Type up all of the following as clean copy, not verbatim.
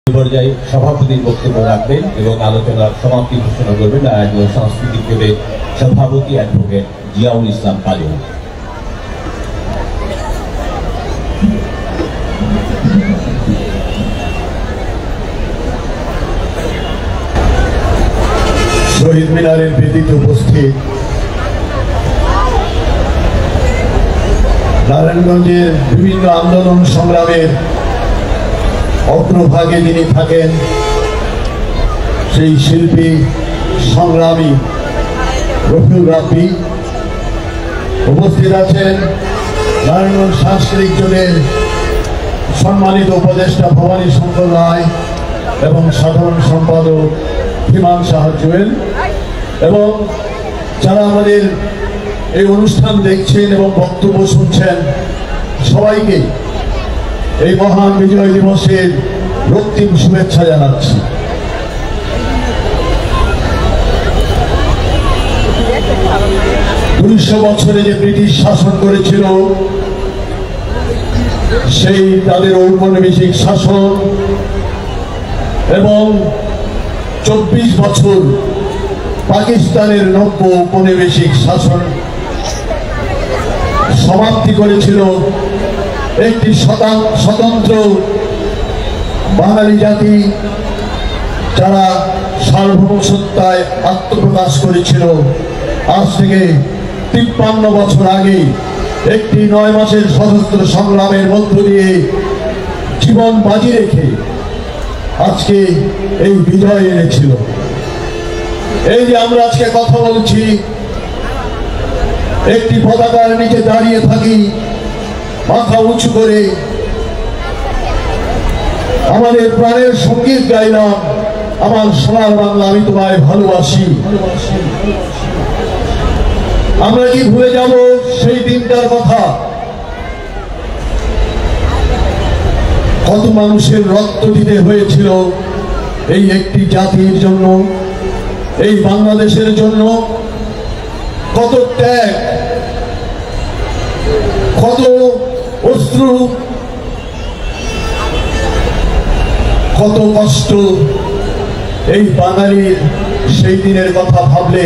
পর্যায়ে সভাপতির বক্তব্য রাখবেন এবং আলোচনার সমাপ্তি ঘোষণা করবেন আয়োজক সাংস্কৃতিক বোর্ডের সভাপতি অ্যাডভোকেট জিয়াউল ইসলাম কাজী। শহীদ মিনারের বেদিতে উপস্থিত নারায়ণগঞ্জের বিভিন্ন আন্দোলন সংগ্রামের অগ্রভাগে যিনি থাকেন সেই শিল্পী সংগ্রামী রফিউল রাব্বি, উপস্থিত আছেন নারায়ণগঞ্জ সাংস্কৃতিক জোটের সম্মানিত উপদেষ্টা ভবানী শঙ্কর রায় এবং সাধারণ সম্পাদক হিমান শাহ জুয়েল, এবং যারা আমাদের এই অনুষ্ঠান দেখছেন এবং বক্তব্য শুনছেন সবাইকে এই মহান বিজয় দিবসের রক্তিম শুভেচ্ছা জানাচ্ছি। দুইশো বছরে যে ব্রিটিশ শাসন করেছিল সেই তাদের ঔপনিবেশিক শাসন এবং 24 বছর পাকিস্তানের নব্য ঔপনিবেশিক শাসন সমাপ্তি করেছিল একটি স্বতন্ত্র বাঙালি জাতি, যারা সার্বভৌম সত্তায় আত্মপ্রকাশ করেছিল। আজ থেকে 53 বছর আগে একটি 9 মাসের সশস্ত্র সংগ্রামের মধ্য দিয়ে জীবন বাজি রেখে আজকে এই বিজয় এনেছিল। এই যে আমরা আজকে কথা বলছি, একটি পতাকার নিচে দাঁড়িয়ে থাকি মাথা উঁচু করে, আমাদের প্রাণের সঙ্গীত গাইলাম, আমার সোনার বাংলা আমি তোমায় ভালোবাসি। আমরা কি ভুলে যাব সেই দিনটার কথা? কত মানুষের রক্ত দিতে হয়েছিল এই একটি জাতির জন্য, এই বাংলাদেশের জন্য। কত ত্যাগ, কত অশ্রু, কত কষ্ট। এই বাঙালির সেই দিনের কথা ভাবলে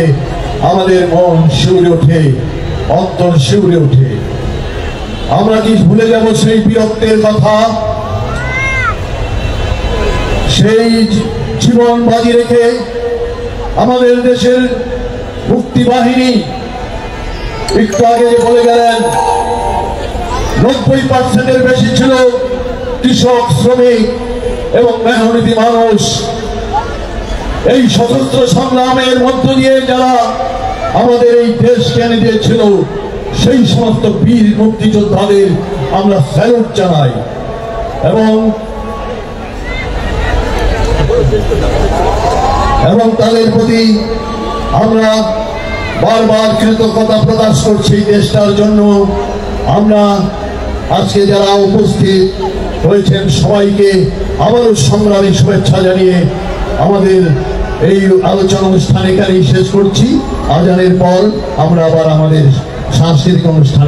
আমাদের মন শিউরে ওঠে, অন্তর শিউরে ওঠে। আমরা কি ভুলে যাব সেই বীরত্বের কথা? সেই জীবন বাজি রেখে আমাদের দেশের মুক্তি বাহিনী, একটু আগে যে বলে গেলেন 90% বেশি ছিল কৃষক, শ্রমিক এবং মেহনতি মানুষ। এই সশস্ত্র সংগ্রামের মধ্য দিয়ে যারা আমাদের এই দেশকে এনে দিয়েছিল, সেই সমস্ত বীর মুক্তিযোদ্ধাদের আমরা স্যালুট জানাই এবং তাদের প্রতি আমরা বারবার কৃতজ্ঞতা প্রকাশ করছি দেশটার জন্য। আমরা আজকে যারা উপস্থিত হয়েছেন সবাইকে আবারও সংগ্রামী শুভেচ্ছা জানিয়ে আমাদের এই আলোচনা অনুষ্ঠান এখানেই শেষ করছি। আজানের পর আমরা আবার আমাদের সাংস্কৃতিক অনুষ্ঠানে